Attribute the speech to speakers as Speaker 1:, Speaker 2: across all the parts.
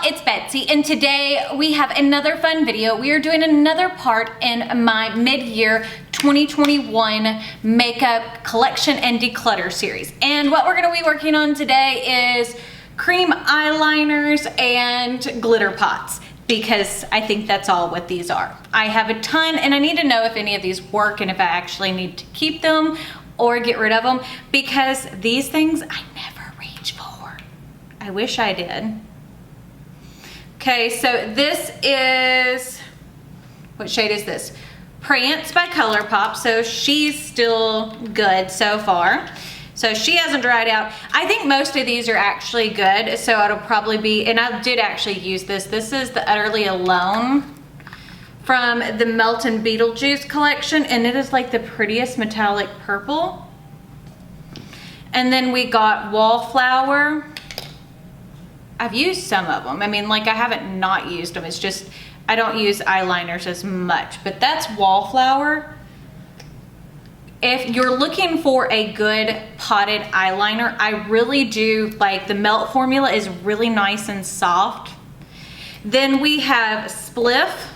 Speaker 1: it's Betsy, and today we have another fun video. We are doing another part in my mid-year 2021 makeup collection and declutter series. And what we're gonna be working on today is cream eyeliners and glitter pots, because I think that's all what these are. I have a ton, and I need to know if any of these work and if I actually need to keep them or get rid of them, because these things I never reach for. I wish I did. Okay, so this is, what shade is this? Prance by Colourpop, so she's still good so far. So she hasn't dried out. I think most of these are actually good, so it'll probably be, and I did actually use this. This is the Utterly Alone from the Melt and Beetlejuice collection, and it is like the prettiest metallic purple. And then we got Wallflower. I've used some of them. I mean, like, I haven't not used them. It's just, I don't use eyeliners as much, but that's Wallflower. If you're looking for a good potted eyeliner, I really do like the Melt formula is really nice and soft. Then we have Spliff.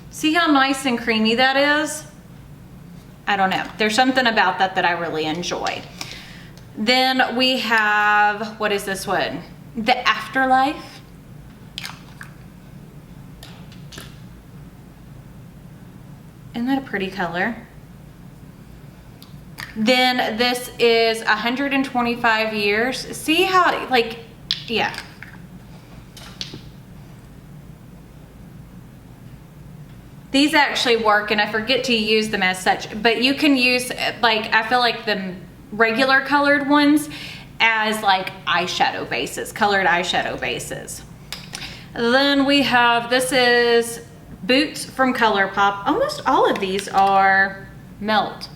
Speaker 1: See how nice and creamy that is? I don't know. There's something about that that I really enjoy. Then we have, what is this one? The Afterlife. Isn't that a pretty color? Then this is 125 years. See how, like, yeah. These actually work, and I forget to use them as such, but you can use, like, I feel like the regular colored ones as like eyeshadow bases, colored eyeshadow bases. Then we have, this is Boots from Colourpop. Almost all of these are Melt,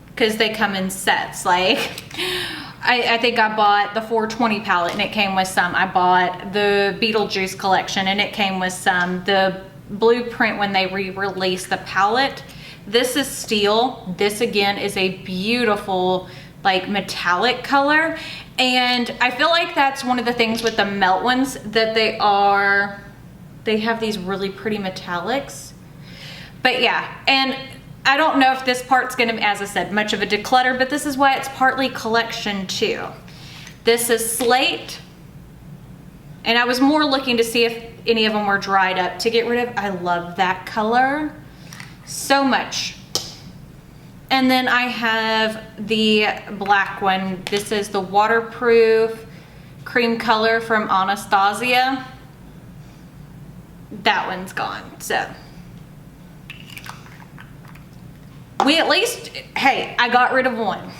Speaker 1: because they come in sets. Like, I think I bought the 420 palette and it came with some. I bought the Beetlejuice collection and it came with some. The Blueprint, when they re-released the palette, this is Steel. This again is a beautiful, like, metallic color. And I feel like that's one of the things with the Melt ones, that they have these really pretty metallics. But yeah, and I don't know if this part's gonna, as I said, much of a declutter, but this is why it's partly collection too. This is Slate. And I was more looking to see if any of them were dried up to get rid of. I love that color so much. And then I have the black one. This is the Waterproof Cream Color from Anastasia. That one's gone, so. We at least, hey, I got rid of one.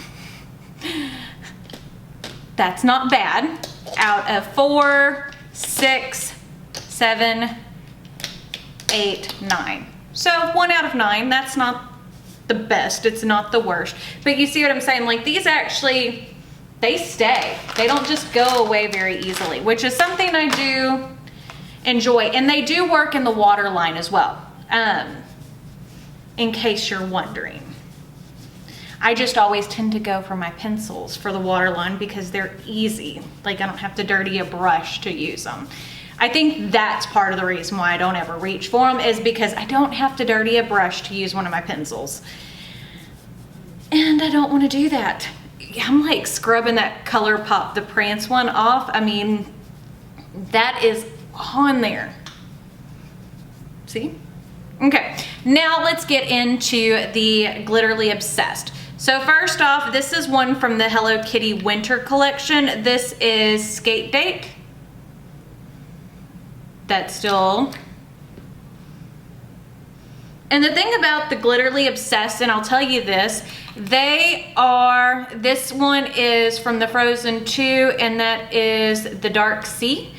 Speaker 1: That's not bad. Out of 4, 6, 7, 8, 9. So 1 out of 9, that's not the best, it's not the worst. But you see what I'm saying? Like, these actually, they stay. They don't just go away very easily, which is something I do enjoy. And they do work in the waterline as well, in case you're wondering. I just always tend to go for my pencils for the waterline because they're easy. Like, I don't have to dirty a brush to use them. I think that's part of the reason why I don't ever reach for them, is because I don't have to dirty a brush to use one of my pencils. And I don't want to do that. I'm like scrubbing that Colourpop, the Prance one, off. I mean, that is on there. See? Okay, now let's get into the Glitterly Obsessed. So first off, this is one from the Hello Kitty Winter collection. This is Skate Date. That's still. And the thing about the Glitterly Obsessed, and I'll tell you this, this one is from the Frozen 2, and that is the Dark Sea.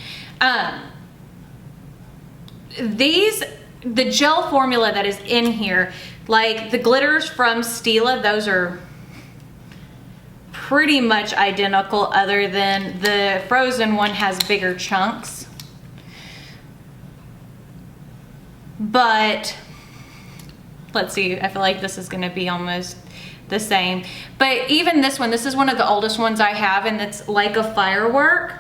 Speaker 1: The gel formula that is in here, like the glitters from Stila, those are pretty much identical, other than the Frozen one has bigger chunks. But let's see, I feel like this is gonna be almost the same. But even this one, this is one of the oldest ones I have, and it's like a firework.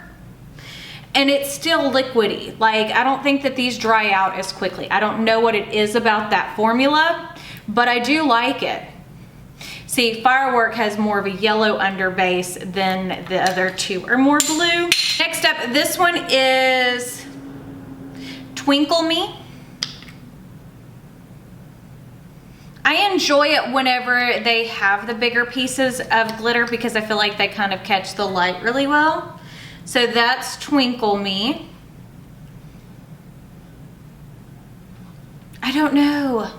Speaker 1: And it's still liquidy. Like, I don't think that these dry out as quickly. I don't know what it is about that formula, but I do like it. See, firework has more of a yellow underbase than the other two are more blue. Next up, this one is Twinkle Me. I enjoy it whenever they have the bigger pieces of glitter because I feel like they kind of catch the light really well. So that's Twinkle Me. I don't know.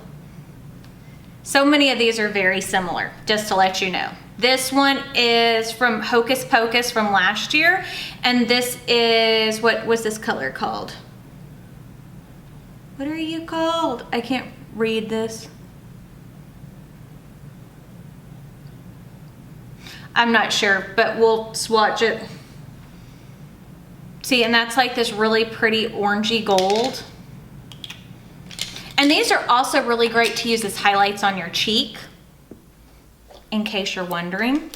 Speaker 1: So many of these are very similar, just to let you know. This one is from Hocus Pocus from last year, and this is, what was this color called? What are you called? I can't read this. I'm not sure, but we'll swatch it. See, and that's like this really pretty orangey gold. And these are also really great to use as highlights on your cheek, in case you're wondering.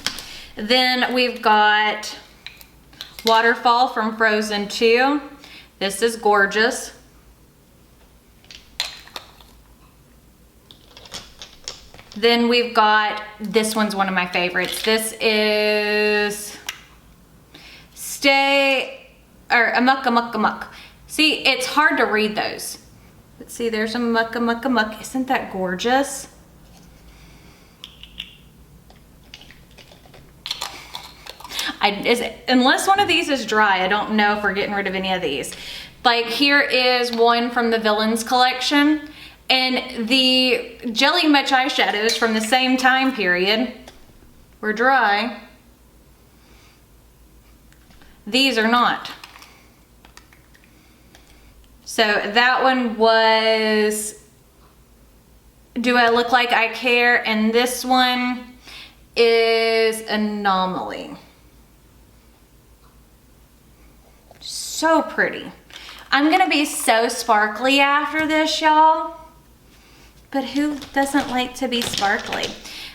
Speaker 1: Then we've got Waterfall from Frozen 2. This is gorgeous. Then we've got, this one's one of my favorites. This is Amok, Amok, Amok. See, it's hard to read those. Let's see, there's Amok, Amok, Amok. Isn't that gorgeous? Unless one of these is dry, I don't know if we're getting rid of any of these. Like, here is one from the Villains collection, and the Jelly Much eyeshadows from the same time period were dry. These are not. So that one was Do I Look Like I Care? And this one is Anomaly. So pretty. I'm gonna be so sparkly after this, y'all. But who doesn't like to be sparkly?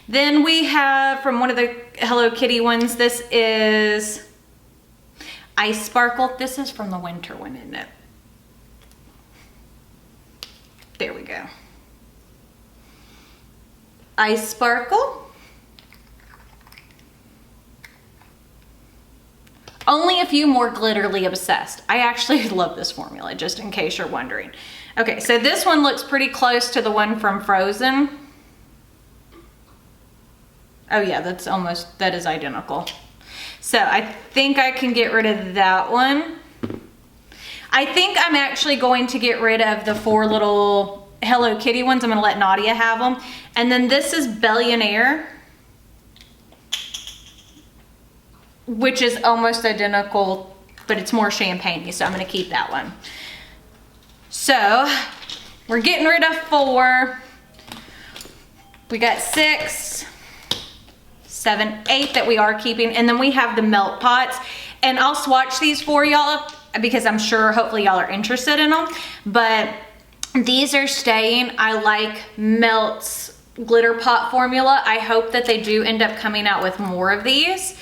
Speaker 1: Then we have from one of the Hello Kitty ones, this is Ice Sparkle. This is from the winter one, isn't it? There we go. Ice Sparkle. Only a few more glitterly obsessed. I actually love this formula, just in case you're wondering. Okay, so this one looks pretty close to the one from Frozen. Oh yeah, that is identical. So I think I can get rid of that one. I think I'm actually going to get rid of the 4 little Hello Kitty ones. I'm gonna let Nadia have them. And then this is Billionaire, which is almost identical, but it's more champagne-y, so I'm gonna keep that one. So we're getting rid of 4. We got 6, 7, 8 that we are keeping, and then we have the melt pots. And I'll swatch these for y'all because I'm sure hopefully y'all are interested in them. But these are staying. I like Melt's glitter pot formula. I hope that they do end up coming out with more of these.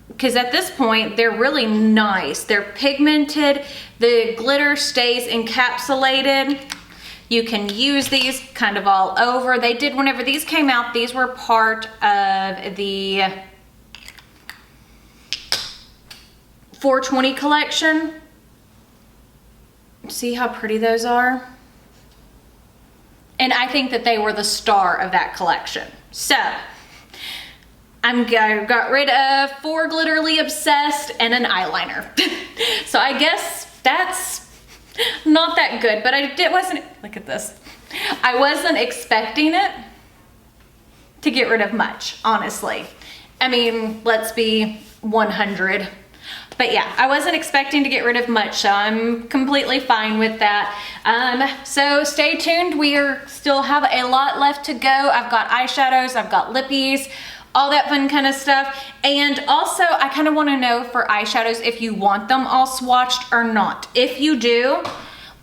Speaker 1: Because at this point, they're really nice. They're pigmented. The glitter stays encapsulated. You can use these kind of all over. They did, whenever these came out, these were part of the 420 collection. See how pretty those are? And I think that they were the star of that collection. So I got rid of 4 glitterly obsessed and an eyeliner. So I guess that's not that good, but look at this. I wasn't expecting it to get rid of much, honestly. I mean, let's be 100. But yeah, I wasn't expecting to get rid of much, so I'm completely fine with that. So stay tuned. We still have a lot left to go. I've got eyeshadows, I've got lippies, all that fun kind of stuff. And also, I kind of want to know for eyeshadows if you want them all swatched or not. If you do,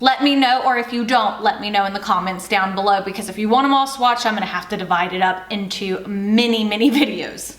Speaker 1: let me know, or if you don't, let me know in the comments down below, because if you want them all swatched, I'm gonna have to divide it up into many, many videos.